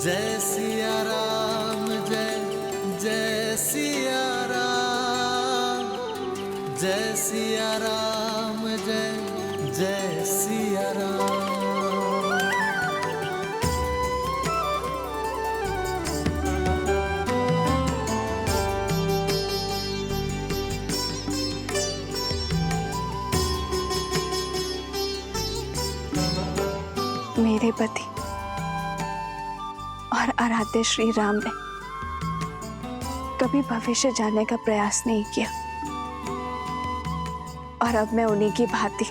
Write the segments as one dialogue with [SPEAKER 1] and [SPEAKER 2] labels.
[SPEAKER 1] जय सिया राम जय जय सिया राम, जय सिया राम जय जय सिया राम।
[SPEAKER 2] मेरे पति और आराध्य श्री राम ने कभी भविष्य जानने का प्रयास नहीं किया और अब मैं उन्हीं की भांति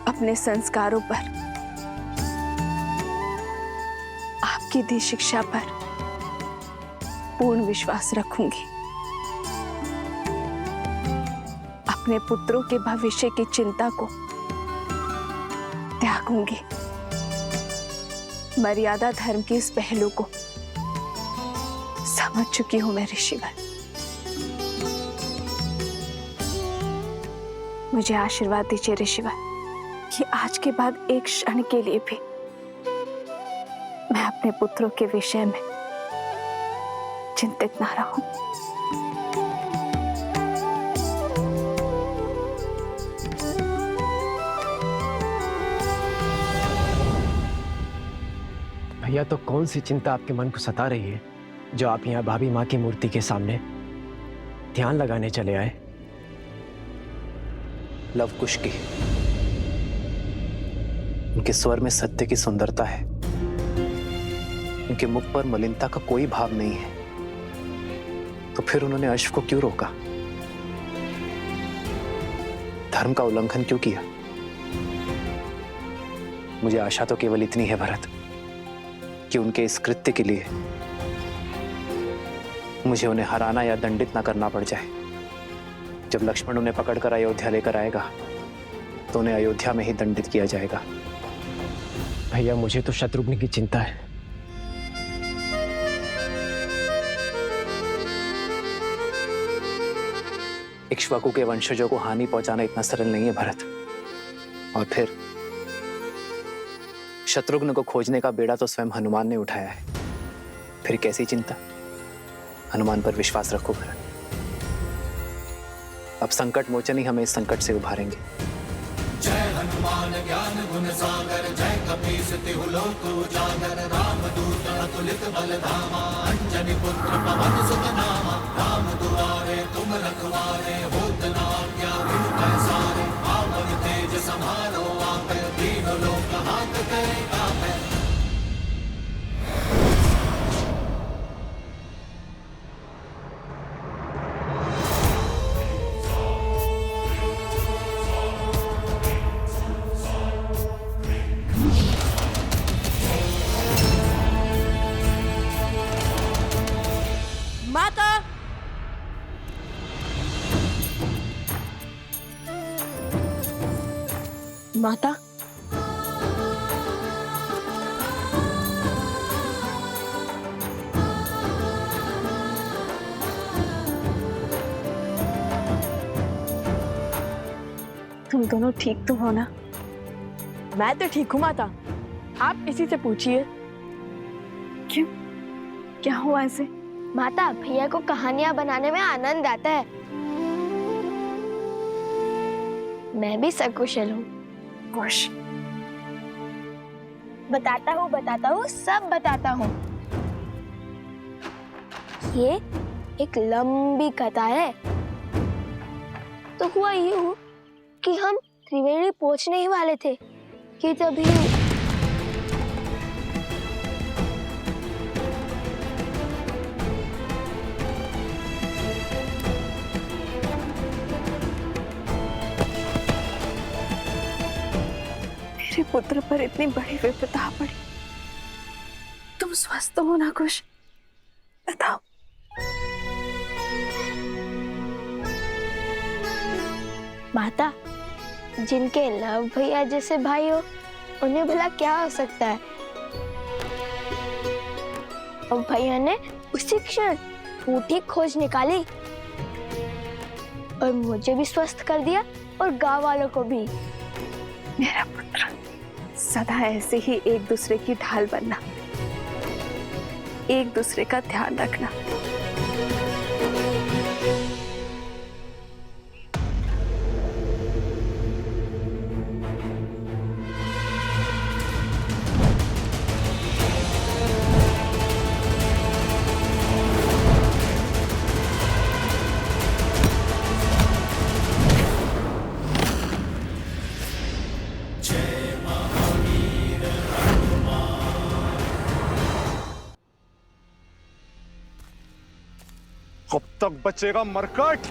[SPEAKER 2] अपने संस्कारों पर, आपकी दी शिक्षा पर पूर्ण विश्वास रखूंगी। अपने पुत्रों के भविष्य की चिंता को त्यागूंगी। मर्यादा धर्म के इस पहलू को समझ चुकी हूं मैं ऋषिवर। मुझे आशीर्वाद दीजिए ऋषिवर कि आज के बाद एक क्षण के लिए भी मैं अपने पुत्रों के विषय में चिंतित ना रहूं।
[SPEAKER 3] भैया, तो कौन सी चिंता आपके मन को सता रही है जो आप यहाँ भाभी माँ की मूर्ति के सामने ध्यान लगाने चले आए?
[SPEAKER 4] लव कुश की, उनके स्वर में सत्य की सुंदरता है, उनके मुख पर मलिनता का कोई भाव नहीं है, तो फिर उन्होंने अश्व को क्यों रोका? धर्म का उल्लंघन क्यों किया? मुझे आशा तो केवल इतनी है भरत कि उनके इस कृत्य के लिए मुझे उन्हें हराना या दंडित ना करना पड़ जाए। जब लक्ष्मण उन्हें पकड़कर अयोध्या लेकर आएगा तो उन्हें अयोध्या में ही दंडित किया जाएगा।
[SPEAKER 3] भैया, मुझे तो शत्रुघ्न की चिंता है।
[SPEAKER 4] इक्ष्वाकु के वंशजों को हानि पहुंचाना इतना सरल नहीं है भरत। और फिर शत्रुघ्न को खोजने का बेड़ा तो स्वयं हनुमान ने उठाया है, फिर कैसी चिंता? हनुमान पर विश्वास रखो भरत। अब संकट मोचन ही हमें इस संकट से उभारेंगे।
[SPEAKER 1] जय हनुमान ज्ञान गुण सागर, जय कपीस तिहु लोक उजागर, रामदूत अतुलित बल धामा, अंजनी पुत्र पवन सुत नामा। राम दुआरे तुम रखवारे, होत न आज्ञा बिनु पैसारे। पावन तेज समारो आपे, तीनों लोक हाथ करे कापे।
[SPEAKER 2] माता, माता, तुम दोनों ठीक तो हो ना?
[SPEAKER 5] मैं तो ठीक हूँ माता, आप इसी से पूछिए।
[SPEAKER 2] क्यों, क्या हुआ ऐसे?
[SPEAKER 6] माता, भैया को कहानियां बनाने में आनंद आता है। मैं भी सकुशल हूँ।
[SPEAKER 2] खुश।
[SPEAKER 6] बताता हूँ, सब बताता हूँ। ये एक लंबी कथा है। तो हुआ यूं कि हम त्रिवेणी पहुंचने ही वाले थे कि तभी
[SPEAKER 2] मेरे पुत्र पर इतनी बड़ी विपदा पड़ी। तुम स्वस्थ हो ना कुश? बताओ।
[SPEAKER 6] माता, जिनके लव भैया जैसे भाई हो उन्हें भला क्या हो सकता है? और भैया ने उसी क्षण फूटी खोज निकाली और मुझे भी स्वस्थ कर दिया और गांव वालों को भी।
[SPEAKER 2] मेरा पुत्र, सदा ऐसे ही एक दूसरे की ढाल बनना। एक दूसरे का ध्यान रखना।
[SPEAKER 7] कब तक बचेगा मरकट?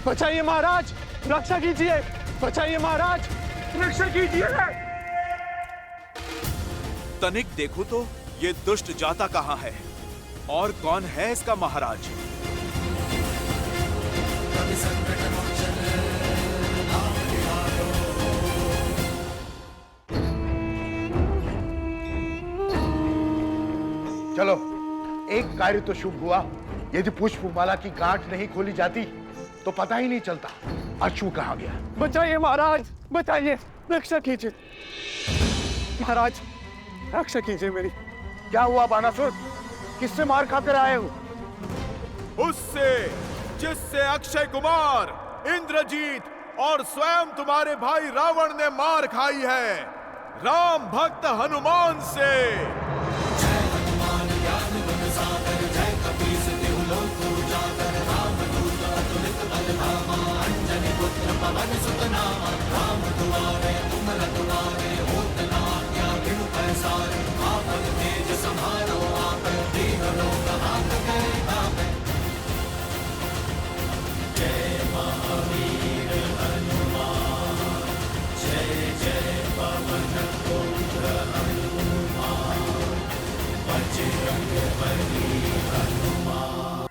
[SPEAKER 7] बचाइए महाराज, रक्षा कीजिए। बचाइए महाराज, रक्षा कीजिए।
[SPEAKER 8] तनिक देखो तो ये दुष्ट जाता कहाँ है और कौन है इसका महाराज?
[SPEAKER 9] चलो, एक कार्य तो शुभ हुआ। यदि पुष्पमाला की गांठ नहीं खोली जाती तो पता ही नहीं चलता अश्व कहाँ गया।
[SPEAKER 7] बचाइए महाराज, बचाइए, रक्षा कीजिए। महाराज, रक्षा कीजिए मेरी।
[SPEAKER 9] क्या हुआ बानासुर? किससे मार खाकर आए हो?
[SPEAKER 8] उससे जिससे अक्षय कुमार, इंद्रजीत और स्वयं तुम्हारे भाई रावण ने मार खाई है, राम भक्त हनुमान से।
[SPEAKER 1] जय हनुमान ज्ञान गुण सागर, जय कपीस तिहु लोक उजागर, रामदूत अतुलित बल धामा, अंजनी पुत्र पवन सुत नामा, राम दुआरे तुम रखवारे, होत न आज्ञा बिनु पैसारे, आपन तेज समारो आप, दीनों का हाथ है तापे। जय महावीर हनुमान, जय जय पवन पुत्र हनुमान, बजरंग बली हनुमान।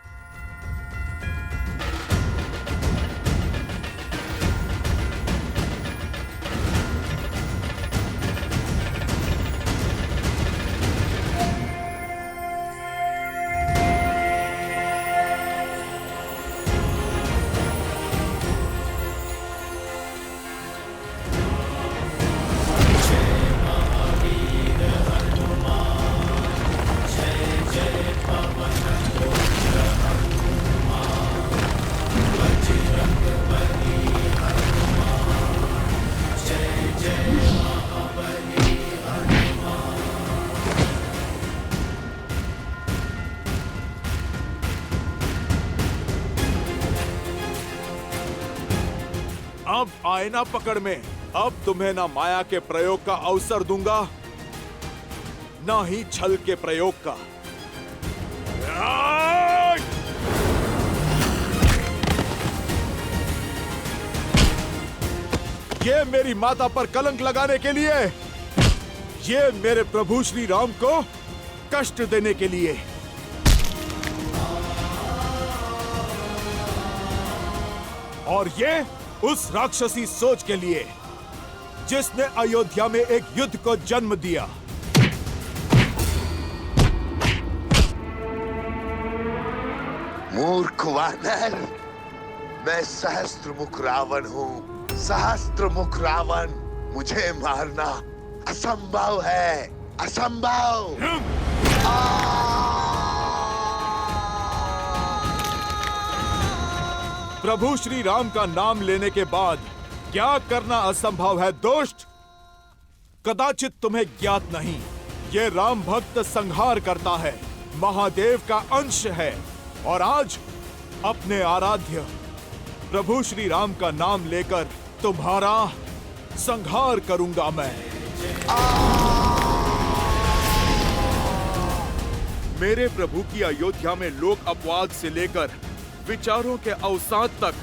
[SPEAKER 8] अब आए ना पकड़ में। अब तुम्हें ना माया के प्रयोग का अवसर दूंगा, ना ही छल के प्रयोग का। ये मेरी माता पर कलंक लगाने के लिए, ये मेरे प्रभु श्री राम को कष्ट देने के लिए। और ये उस राक्षसी सोच के लिए जिसने अयोध्या में एक युद्ध को जन्म दिया।
[SPEAKER 10] मूर्ख वानर, मैं सहस्त्रमुख रावण हूँ। सहस्त्रमुख रावण, मुझे मारना असंभव है, असंभव।
[SPEAKER 8] प्रभु श्री राम का नाम लेने के बाद क्या करना असंभव है दुष्ट? कदाचित तुम्हें ज्ञात नहीं, ये राम भक्त संहार करता है, महादेव का अंश है। और आज अपने आराध्य प्रभु श्री राम का नाम लेकर तुम्हारा संहार करूंगा मैं। मेरे प्रभु की अयोध्या में लोक अपवाद से लेकर विचारों के अवसाद तक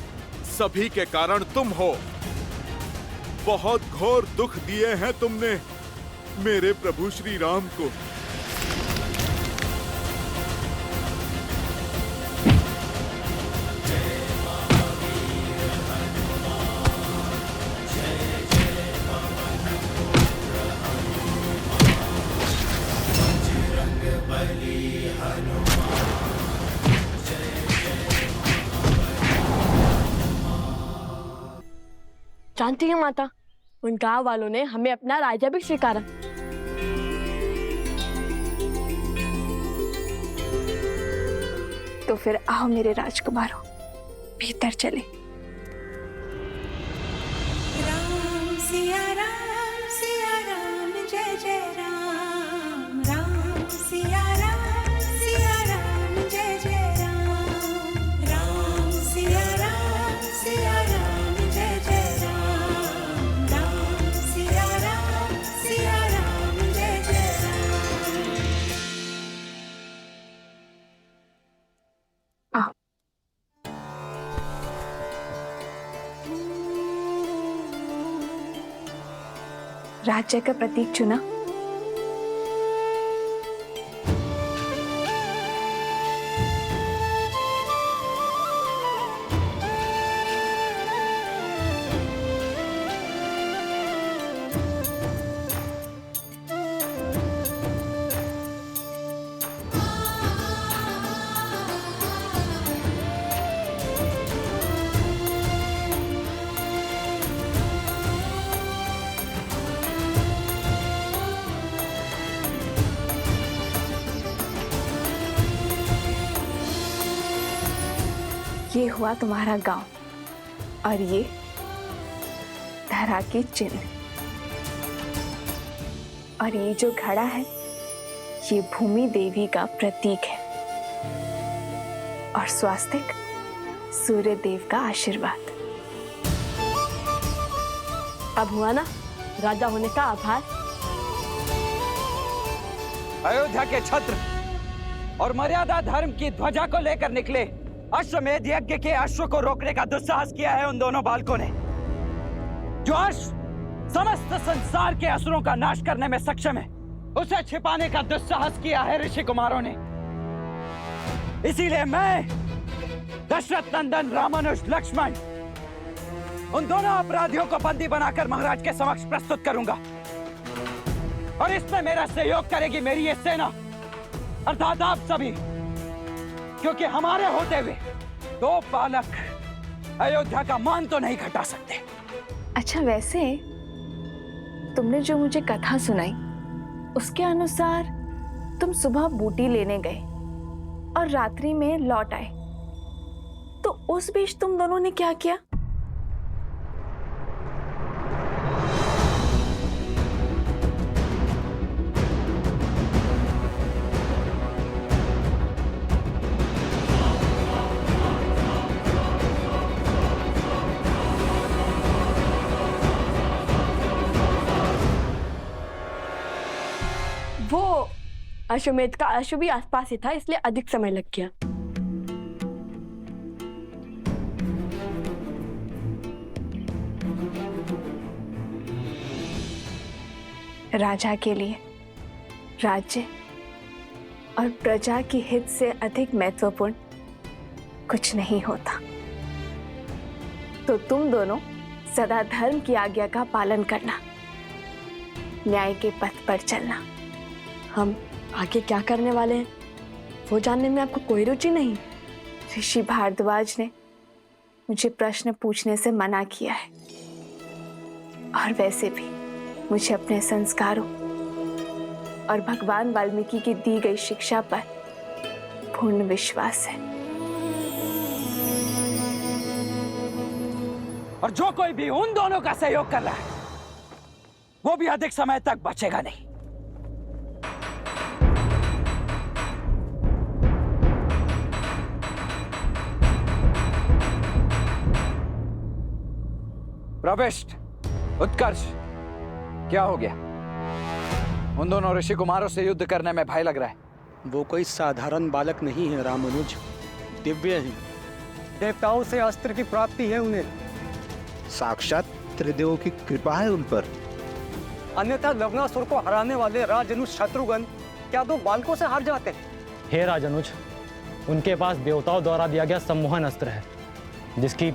[SPEAKER 8] सभी के कारण तुम हो। बहुत घोर दुख दिए हैं तुमने मेरे प्रभु श्री राम को।
[SPEAKER 5] जानती है माता, उन गांव वालों ने हमें अपना राजा भी स्वीकारा।
[SPEAKER 2] तो फिर आओ मेरे राजकुमारों, भीतर चले।
[SPEAKER 11] राम सिया राम जय जय राम। राम सिया राम जय जय राम। राम सिया राम जय जय राम। राम सिया राम जय जय राम।
[SPEAKER 2] आओ। राज्य का प्रतीक चुना। ये हुआ तुम्हारा गांव और ये धरा के चिन्ह, और ये जो घड़ा है ये भूमि देवी का प्रतीक है, और स्वास्तिक सूर्य देव का आशीर्वाद।
[SPEAKER 5] अब हुआ ना राजा होने का आभार।
[SPEAKER 12] अयोध्या के छत्र और मर्यादा धर्म की ध्वजा को लेकर निकले अश्वमेध यज्ञ के अश्व को रोकने का दुस्साहस किया है उन दोनों बालकों ने। जो अश्व समस्त संसार के असुरों का नाश करने में सक्षम है, उसे छिपाने का दुस्साहस किया है ऋषि कुमारों ने। इसीलिए मैं दशरथ नंदन रामानुज लक्ष्मण उन दोनों अपराधियों को बंदी बनाकर महाराज के समक्ष प्रस्तुत करूंगा, और इसमें मेरा सहयोग करेगी मेरी ये सेना अर्थात आप सभी, क्योंकि हमारे होते हुए दो बालक अयोध्या का मान तो नहीं घटा सकते।
[SPEAKER 2] अच्छा, वैसे तुमने जो मुझे कथा सुनाई उसके अनुसार तुम सुबह बूटी लेने गए और रात्रि में लौट आए, तो उस बीच तुम दोनों ने क्या किया?
[SPEAKER 5] वो अश्वमेध का अश्व भी आसपास ही था, इसलिए अधिक समय लग गया।
[SPEAKER 2] राजा के लिए राज्य और प्रजा की हित से अधिक महत्वपूर्ण कुछ नहीं होता। तो तुम दोनों सदा धर्म की आज्ञा का पालन करना, न्याय के पथ पर चलना।
[SPEAKER 5] हम आगे क्या करने वाले हैं वो जानने में आपको कोई रुचि नहीं?
[SPEAKER 2] ऋषि भारद्वाज ने मुझे प्रश्न पूछने से मना किया है, और वैसे भी मुझे अपने संस्कारों और भगवान वाल्मीकि की दी गई शिक्षा पर पूर्ण विश्वास है।
[SPEAKER 12] और जो कोई भी उन दोनों का सहयोग कर रहा है वो भी अधिक समय तक बचेगा नहीं। प्रविष्ट, उत्कर्ष, क्या हो गया? उन दोनों ऋषि कुमारों से युद्ध करने में भय लग रहा है।
[SPEAKER 13] वो कोई साधारण बालक नहीं है रामानुज, दिव्य है। देवताओं से अस्त्र की प्राप्ति है उन्हें।
[SPEAKER 9] साक्षात
[SPEAKER 14] पितृदेवों की कृपा है उन पर।
[SPEAKER 13] अन्यथा लवणासुर को हराने वाले राजनुज शत्रुघ्न क्या दो बालकों से हार जाते?
[SPEAKER 15] हे राजनुज, उनके पास देवताओं द्वारा दिया गया सम्मोहन अस्त्र है जिसकी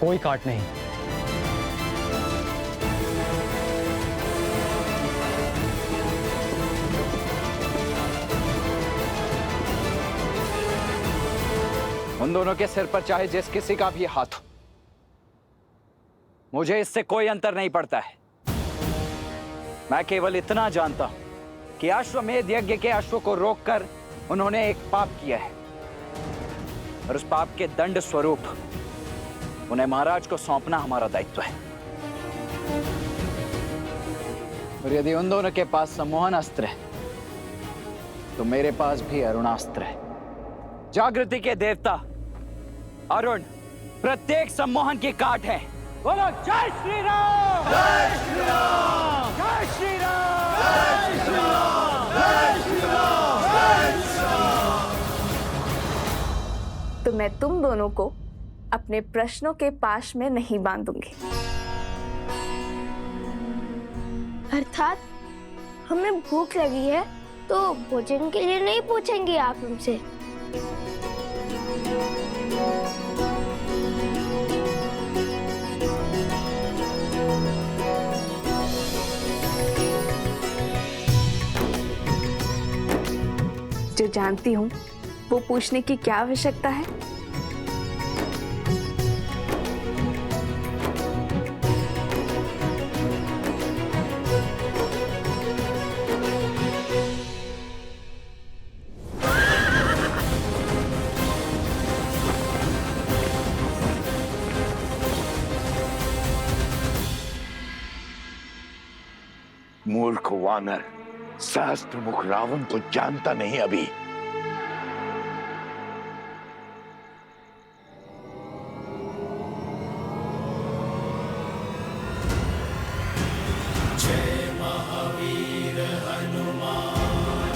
[SPEAKER 15] कोई काट नहीं।
[SPEAKER 12] उन दोनों के सिर पर चाहे जिस किसी का भी हाथ हो, मुझे इससे कोई अंतर नहीं पड़ता है। मैं केवल इतना जानता हूं कि अश्वमेध यज्ञ के अश्व को रोककर उन्होंने एक पाप किया है और उस पाप के दंड स्वरूप उन्हें महाराज को सौंपना हमारा दायित्व है। और यदि उन दोनों के पास सम्मोहन अस्त्र है तो मेरे पास भी अरुणास्त्र है। जागृति के देवता अरुण प्रत्येक सम्मोहन की काट है। बोलो जय श्री राम! जय श्री राम! जय श्री राम! जय श्री राम! जय श्री राम! जय श्री राम!
[SPEAKER 2] तो मैं तुम दोनों को अपने प्रश्नों के पाश में नहीं बांधूंगी।
[SPEAKER 6] अर्थात हमें भूख लगी है तो भोजन के लिए नहीं पूछेंगे आप हमसे।
[SPEAKER 2] जो जानती हूँ वो पूछने की क्या आवश्यकता है?
[SPEAKER 10] मूर्ख वानर, सहस्त्रमुख रावण को जानता नहीं अभी।
[SPEAKER 1] जय महावीर हनुमान,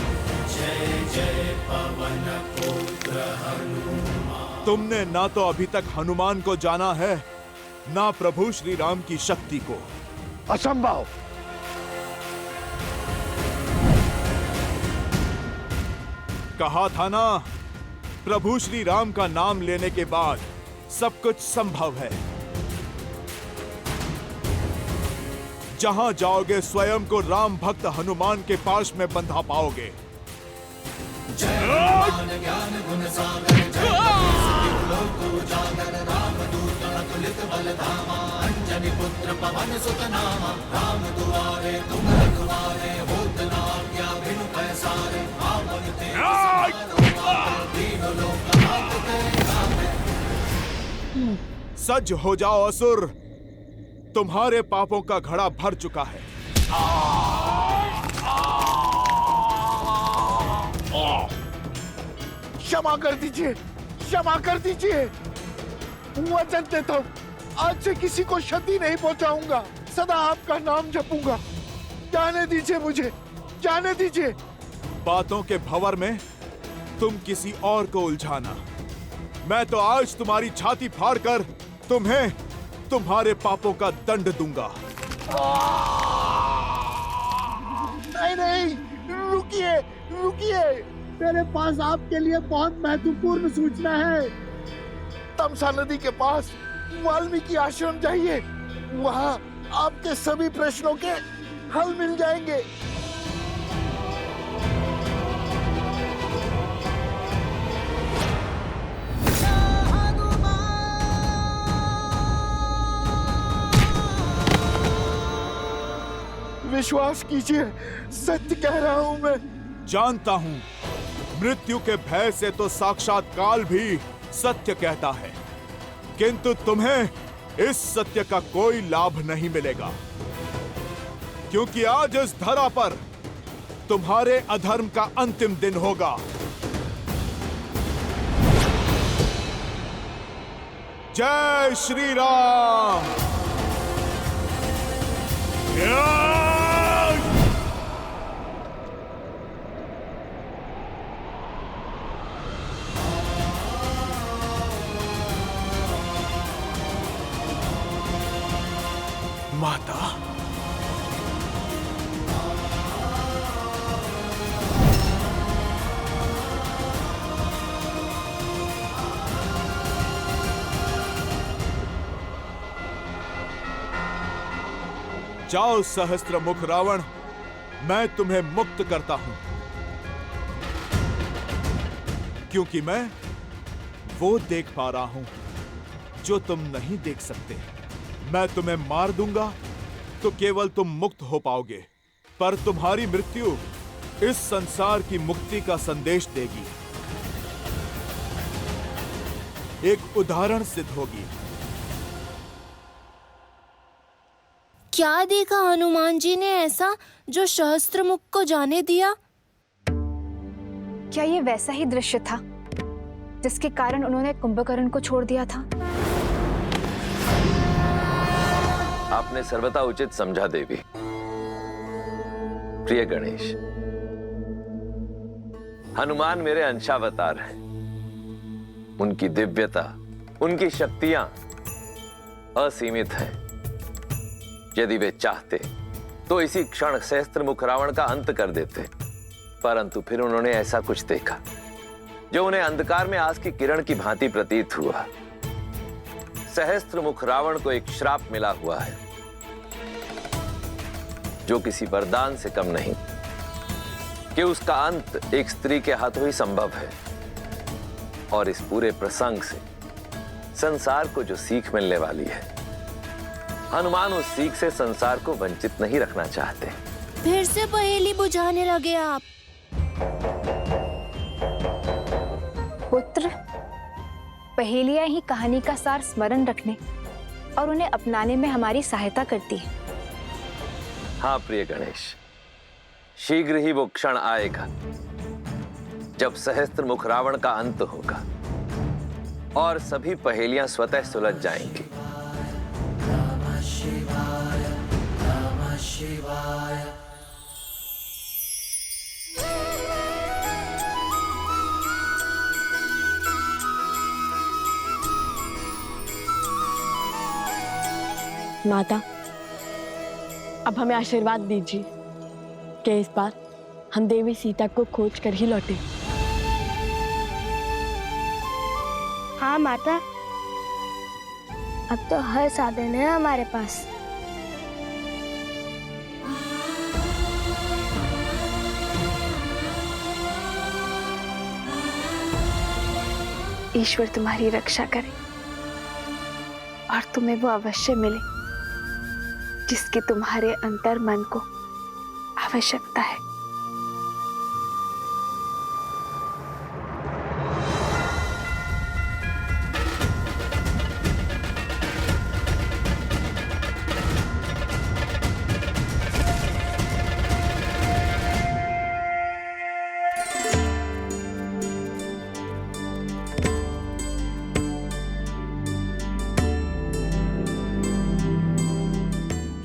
[SPEAKER 1] जय जय पवन पुत्र हनुमान।
[SPEAKER 8] तुमने ना तो अभी तक हनुमान को जाना है, ना प्रभु श्री राम की शक्ति को।
[SPEAKER 9] असंभव!
[SPEAKER 8] कहा था ना, प्रभु श्री राम का नाम लेने के बाद सब कुछ संभव है। जहां जाओगे स्वयं को राम भक्त हनुमान के पास में बंधा पाओगे।
[SPEAKER 1] जय हनुमान ज्ञान गुण सागर, जय कपीस लोक उजागर, रामदूत अतुलित बल धामा, अंजनी पुत्र पवन सुत नामा। राम दुआरे तुम रखवारे, होत न आज्ञा बिनु पैसारे। आपन तेज समारो, तीनों लोक आपके नामे।
[SPEAKER 8] सज हो जाओ असुर, तुम्हारे पापों का घड़ा भर चुका है।
[SPEAKER 9] क्षमा कर दीजिए, क्षमा कर दीजिए। वचन देता हूँ, आज से किसी को क्षति नहीं पहुंचाऊंगा, सदा आपका नाम जपूंगा। जाने दीजिए मुझे, जाने दीजिए।
[SPEAKER 8] बातों के भंवर में तुम किसी और को उलझाना। मैं तो आज तुम्हारी छाती फाड़कर तुम्हें तुम्हारे पापों का दंड दूंगा।
[SPEAKER 9] नहीं नहीं, रुकिए रुकिए, मेरे पास आपके लिए बहुत महत्वपूर्ण सूचना है। तमसा नदी के पास वाल्मीकि आश्रम जाइए, वहाँ आपके सभी प्रश्नों के हल मिल जाएंगे। विश्वास कीजिए, सत्य कह रहा हूं मैं।
[SPEAKER 8] जानता हूं, मृत्यु के भय से तो साक्षात काल भी सत्य कहता है, किंतु तुम्हें इस सत्य का कोई लाभ नहीं मिलेगा, क्योंकि आज इस धरा पर तुम्हारे अधर्म का अंतिम दिन होगा। जय श्री राम। माता। जाओ सहस्त्र मुख रावण, मैं तुम्हें मुक्त करता हूं, क्योंकि मैं वो देख पा रहा हूं जो तुम नहीं देख सकते। मैं तुम्हें मार दूंगा तो केवल तुम मुक्त हो पाओगे, पर तुम्हारी मृत्यु इस संसार की मुक्ति का संदेश देगी, एक उदाहरण सिद्ध होगी।
[SPEAKER 6] क्या देखा हनुमान जी ने ऐसा जो सहस्त्रमुख को जाने दिया?
[SPEAKER 2] क्या ये वैसा ही दृश्य था जिसके कारण उन्होंने कुंभकर्ण को छोड़ दिया था?
[SPEAKER 16] आपने सर्वथा उचित समझा देवी। प्रिय गणेश, हनुमान मेरे अंशावतार हैं। उनकी दिव्यता, उनकी शक्तियां असीमित हैं। यदि वे चाहते तो इसी क्षण सहस्त्रमुख रावण का अंत कर देते, परंतु फिर उन्होंने ऐसा कुछ देखा जो उन्हें अंधकार में आस की किरण की भांति प्रतीत हुआ। सहस्त्रमुख रावण को एक श्राप मिला हुआ है जो किसी वरदान से कम नहीं, कि उसका अंत एक स्त्री के हाथों ही संभव है। और इस पूरे प्रसंग से संसार को जो सीख मिलने वाली है, हनुमान उस सीख से संसार को वंचित नहीं रखना चाहते।
[SPEAKER 6] फिर से पहेली बुझाने लगे आप।
[SPEAKER 2] पुत्र, पहेलियां ही कहानी का सार स्मरण रखने और उन्हें अपनाने में हमारी सहायता करती है।
[SPEAKER 16] हाँ प्रिय गणेश, शीघ्र ही वो क्षण आएगा जब सहस्त्रमुख रावण का अंत होगा और सभी पहेलियां स्वतः सुलझ जाएंगी। नमः शिवाय, नमः शिवाय।
[SPEAKER 5] माता, अब हमें आशीर्वाद दीजिए कि इस बार हम देवी सीता को खोज कर ही लौटे।
[SPEAKER 6] हाँ माता, अब तो हर साधन है हमारे पास।
[SPEAKER 2] ईश्वर तुम्हारी रक्षा करे और तुम्हें वो अवश्य मिले जिसकी तुम्हारे अंतर मन को आवश्यकता है।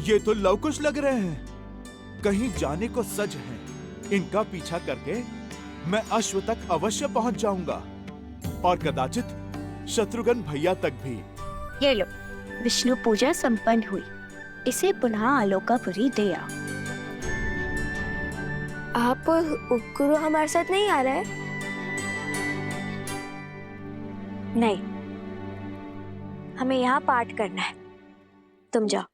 [SPEAKER 8] ये तो लवकुश लग रहे हैं, कहीं जाने को सज हैं। इनका पीछा करके मैं अश्व तक अवश्य पहुंच जाऊंगा और कदाचित शत्रुघ्न भैया तक भी।
[SPEAKER 17] ये लो, विष्णु पूजा संपन्न हुई। इसे पुनः आलोकापुरी दे आओ।
[SPEAKER 6] आप गुरु हमारे साथ नहीं आ रहा है?
[SPEAKER 17] नहीं, हमें यहाँ पाठ करना है। तुम जाओ।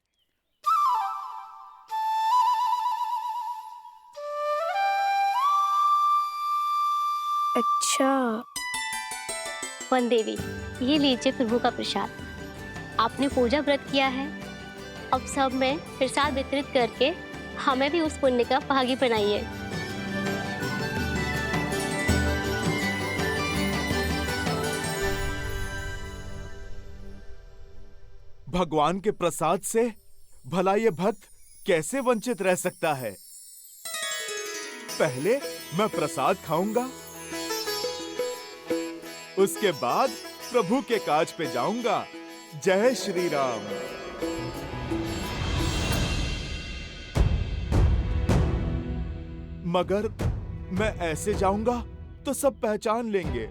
[SPEAKER 6] अच्छा।
[SPEAKER 17] वन देवी, ये लीजिए प्रभु का प्रसाद। आपने पूजा व्रत किया है, अब सब में प्रसाद वितरित करके हमें भी उस पुण्य का भागी बनाइए।
[SPEAKER 8] भगवान के प्रसाद से भला ये भक्त कैसे वंचित रह सकता है? पहले मैं प्रसाद खाऊंगा, उसके बाद प्रभु के काज पे जाऊंगा। जय श्री राम। मगर मैं ऐसे जाऊंगा तो सब पहचान लेंगे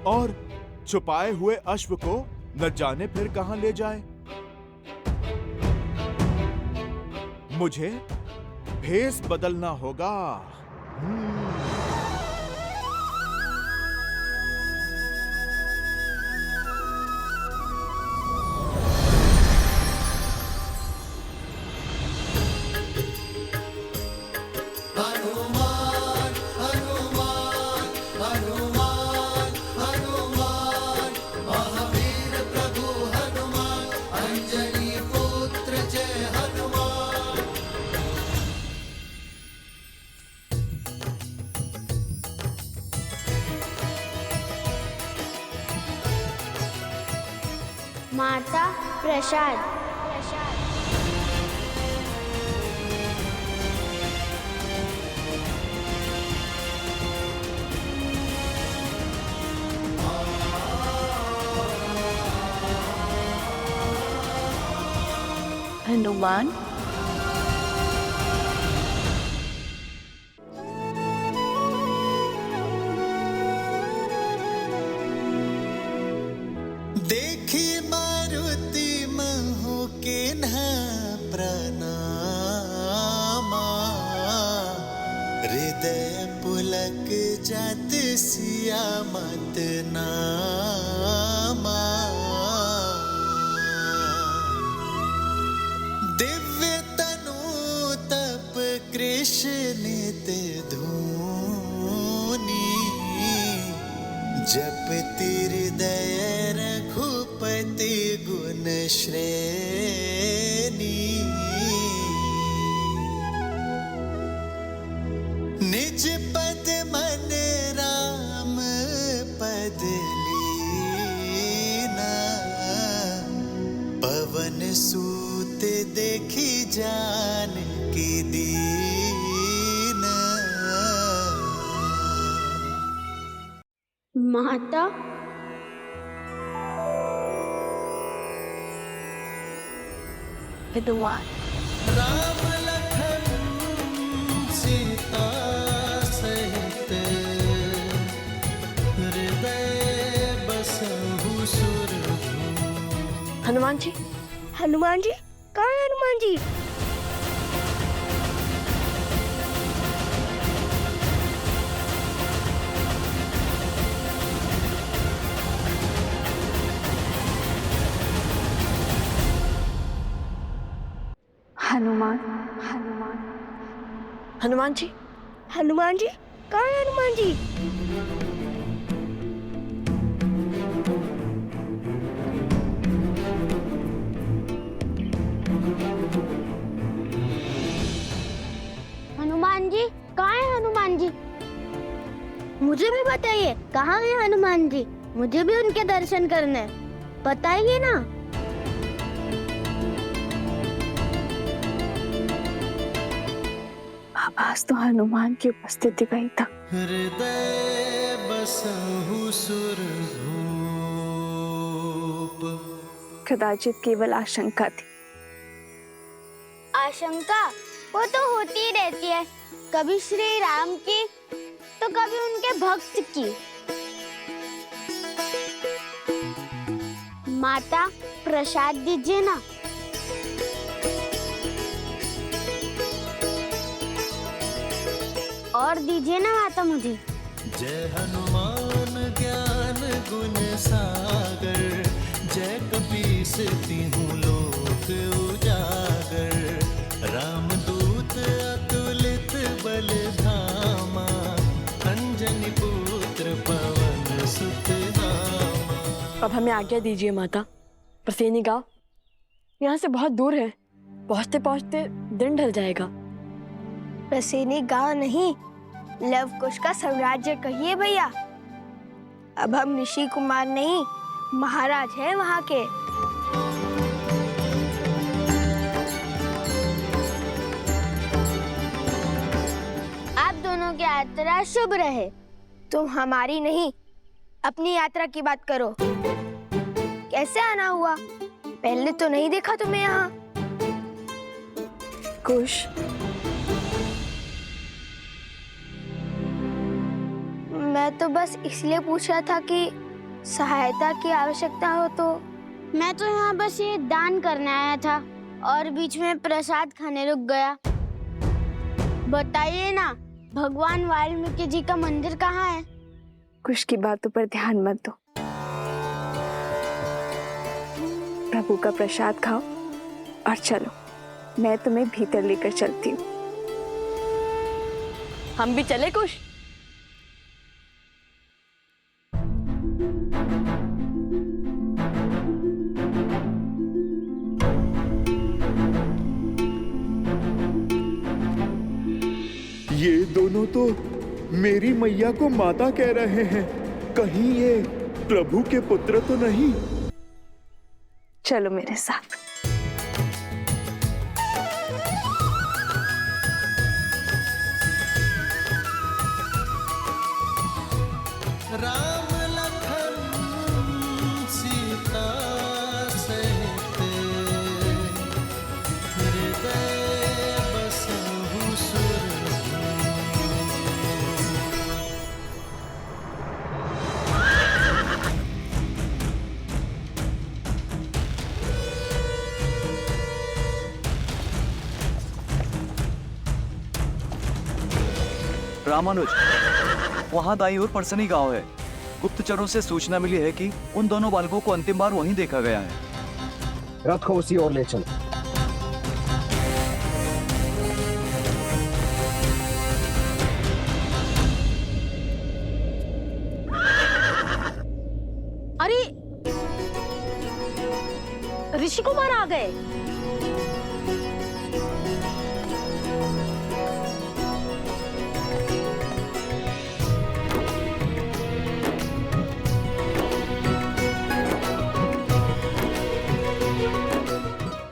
[SPEAKER 8] और छुपाए हुए अश्व को न जाने फिर कहां ले जाए। मुझे भेस बदलना होगा।
[SPEAKER 1] हनुमान हनुमान हनुमान हनुमान महावीर प्रभु हनुमान अंजनी पुत्र जय हनुमान।
[SPEAKER 6] माता प्रसाद।
[SPEAKER 2] हनुमान
[SPEAKER 1] देखी मारुति महु के न प्रणामा हृदय पुलक जात सिया मत नामा। दिव्य तनु तप कृष्ण नित धूनी जप हृदय रघुपति गुण श्रेणी। निज पद मन राम पद लीना पवन सूत देखी जान की दीना।
[SPEAKER 6] माता
[SPEAKER 2] हनुमान
[SPEAKER 1] राम लखन सीता सहित हृदय बसहु सुरभूप।
[SPEAKER 5] हनुमान जी,
[SPEAKER 6] हनुमान जी कहाँ है हनुमान जी?
[SPEAKER 2] हनुमान हनुमान
[SPEAKER 5] हनुमान जी,
[SPEAKER 6] हनुमान जी कहाँ है हनुमान जी? हनुमान जी कहाँ है हनुमान जी? मुझे भी बताइए कहाँ है हनुमान जी? मुझे भी उनके दर्शन करने हैं। बताइए ना।
[SPEAKER 2] आवाज तो हनुमान की उपस्थिति का ही था।
[SPEAKER 1] हृदय बसहु सुरभूप।
[SPEAKER 2] कदाचित केवल आशंका थी।
[SPEAKER 6] आशंका वो तो होती ही रहती है, कभी श्री राम की तो कभी उनके भक्त की। माता प्रसाद दीजिए ना। और दीजिए ना माता मुझे।
[SPEAKER 1] जय हनुमान ज्ञान गुण सागर जय कपीस तिहु लोक उजागर। राम दूत अतुलित बल धामा अंजनी पुत्र पवन सुत नामा।
[SPEAKER 5] अब हमें आज्ञा दीजिए माता। प्रसेनी गांव यहाँ से बहुत दूर है, पहुँचते पहुँचते दिन ढल जाएगा।
[SPEAKER 6] प्रसेनी गांव नहीं, लव कुश का साम्राज्य कहिए भैया। अब हम ऋषि कुमार नहीं, महाराज हैं वहाँ के। आप दोनों की यात्रा शुभ रहे। तुम हमारी नहीं, अपनी यात्रा की बात करो। कैसे आना हुआ? पहले तो नहीं देखा तुम्हें यहाँ।
[SPEAKER 2] कुश,
[SPEAKER 6] मैं तो बस इसलिए पूछ रहा था कि सहायता की आवश्यकता हो तो। मैं तो यहाँ बस ये दान करने आया था। और बीच में प्रसाद खाने रुक गया। बताइए ना, भगवान वाल्मीकि जी का मंदिर कहाँ है?
[SPEAKER 2] कुछ की बातों पर ध्यान मत दो। प्रभु का प्रसाद खाओ और चलो, मैं तुम्हें भीतर लेकर चलती हूँ।
[SPEAKER 5] हम भी चले कुछ?
[SPEAKER 18] ये दोनों तो मेरी मैया को माता कह रहे हैं। कहीं ये प्रभु के पुत्र तो नहीं?
[SPEAKER 2] चलो मेरे साथ।
[SPEAKER 1] राम लखन सीता सहित हृदय बसहु
[SPEAKER 19] रामानुज, वहाँ दाईं ओर परसनी गांव है। गुप्तचरों से सूचना मिली है कि उन दोनों बालकों को अंतिम बार वहीं देखा गया है।
[SPEAKER 3] रथ को उसी ओर ले चल।
[SPEAKER 20] अरे ऋषि कुमार आ गए।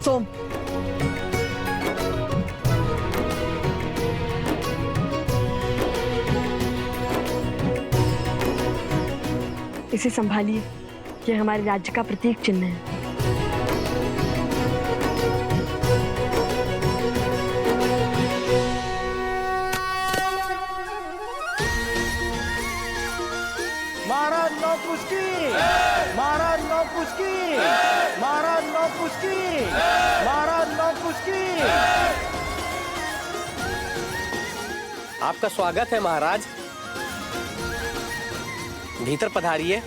[SPEAKER 13] सोम,
[SPEAKER 5] इसे संभालिए, ये हमारे राज्य का प्रतीक चिन्ह है।
[SPEAKER 13] महाराज नौकुस्की, महाराज नौकुस्की, महाराज नौकुस्की, महाराज नौकुस्की।
[SPEAKER 21] आपका स्वागत है महाराज, भीतर पधारिए।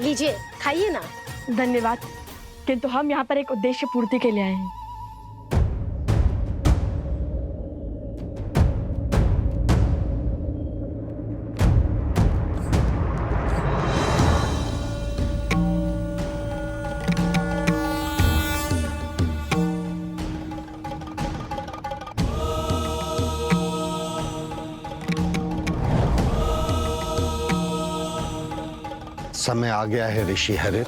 [SPEAKER 20] लीजिए, खाइए ना।
[SPEAKER 5] धन्यवाद, किंतु हम यहाँ पर एक उद्देश्य पूर्ति के लिए आए हैं।
[SPEAKER 22] समय आ गया है ऋषि हरित।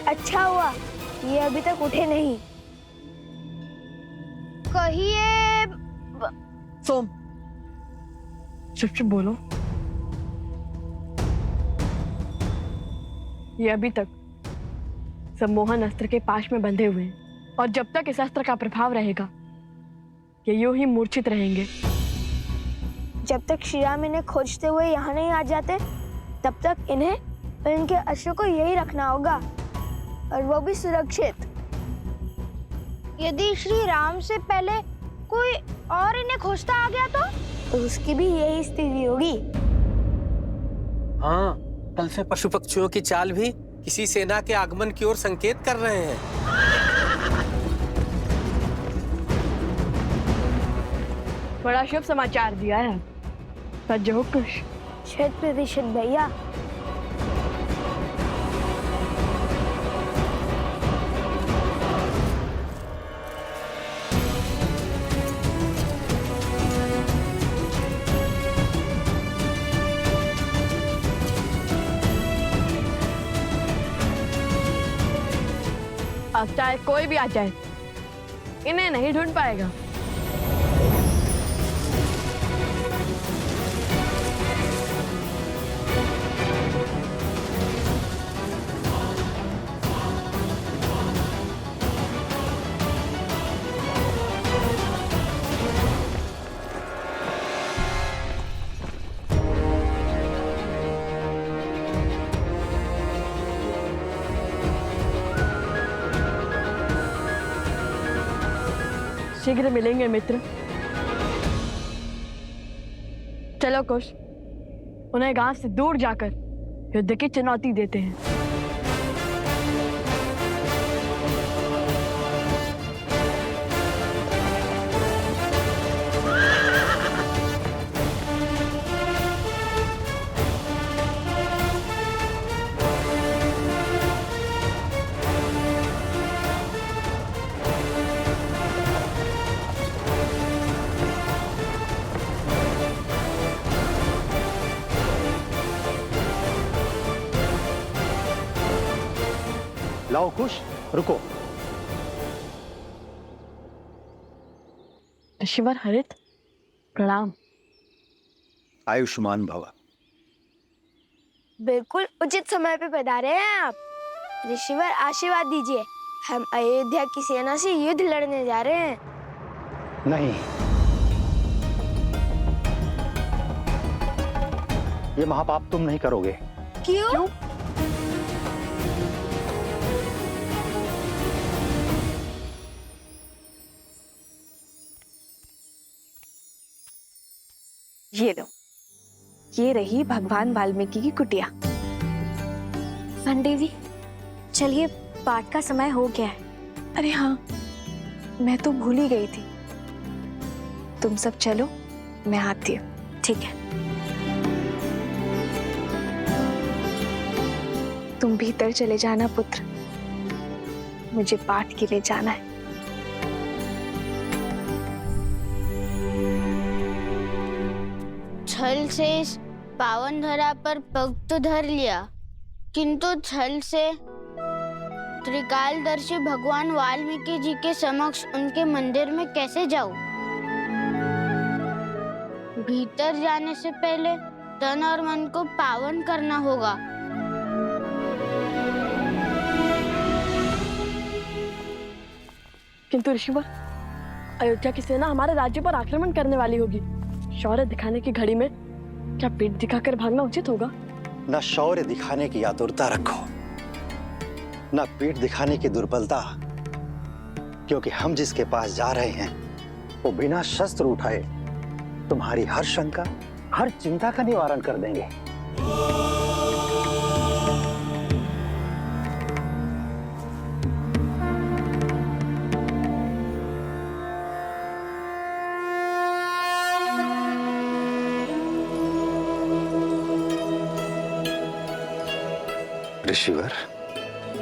[SPEAKER 6] अच्छा हुआ ये अभी तक उठे नहीं। कहिए।
[SPEAKER 5] सोम, चुप चुप बोलो। ये अभी तक सम्मोहन अस्त्र के पाश में बंधे हुए हैं और जब तक इस अस्त्र का प्रभाव रहेगा ये यूं ही मूर्छित रहेंगे।
[SPEAKER 6] जब तक श्री राम इन्हें खोजते हुए यहाँ नहीं आ जाते तब तक इन्हें और इनके अश्व को यही रखना होगा, और वो भी सुरक्षित। यदि श्री राम से पहले कोई और इन्हें खोजता आ गया तो उसकी भी यही स्थिति होगी।
[SPEAKER 21] हाँ, कल से पशु पक्षियों की चाल भी किसी सेना के आगमन की ओर संकेत कर रहे हैं।
[SPEAKER 5] बड़ा शुभ समाचार दिया है। सज्ज हो खुश।
[SPEAKER 6] 100% भैया।
[SPEAKER 5] अब चाहे कोई भी आ जाए इन्हें नहीं ढूंढ पाएगा। शीघ्र मिलेंगे मित्र। चलो कुश, उन्हें गांव से दूर जाकर युद्ध की चुनौती देते हैं।
[SPEAKER 22] लाओ कुश, रुको।
[SPEAKER 5] ऋषिवर हरित, प्रणाम।
[SPEAKER 14] आयुष्मान भव।
[SPEAKER 6] बिल्कुल उचित समय पे पधारे हैं आप। ऋषिवर आशीर्वाद दीजिए, हम अयोध्या की सेना से युद्ध लड़ने जा रहे हैं।
[SPEAKER 22] नहीं, ये महापाप तुम नहीं करोगे।
[SPEAKER 6] क्यों?
[SPEAKER 2] ये लो, ये रही भगवान वाल्मीकि की कुटिया।
[SPEAKER 17] देवी, चलिए पाठ का समय हो गया है।
[SPEAKER 2] अरे हाँ, मैं तो भूल ही गई थी। तुम सब चलो, मैं आती हूँ।
[SPEAKER 17] ठीक है।
[SPEAKER 2] तुम भीतर चले जाना पुत्र, मुझे पाठ के लिए जाना है।
[SPEAKER 6] छल से इस पावन धरा पर पग तो धर लिया, किंतु छल से त्रिकालदर्शी भगवान वाल्मीकि जी के समक्ष उनके मंदिर में कैसे जाऊं? भीतर जाने से पहले तन और मन को पावन करना होगा।
[SPEAKER 5] किंतु ऋषिवर, अयोध्या की सेना हमारे राज्य पर आक्रमण करने वाली होगी। शौर्य दिखाने की घड़ी में क्या पीठ दिखाकर भागना उचित होगा?
[SPEAKER 22] न शौर्य दिखाने की आतुरता रखो, न पीठ दिखाने की दुर्बलता, क्योंकि हम जिसके पास जा रहे हैं वो बिना शस्त्र उठाए तुम्हारी हर शंका, हर चिंता का निवारण कर देंगे। ऋषिवर,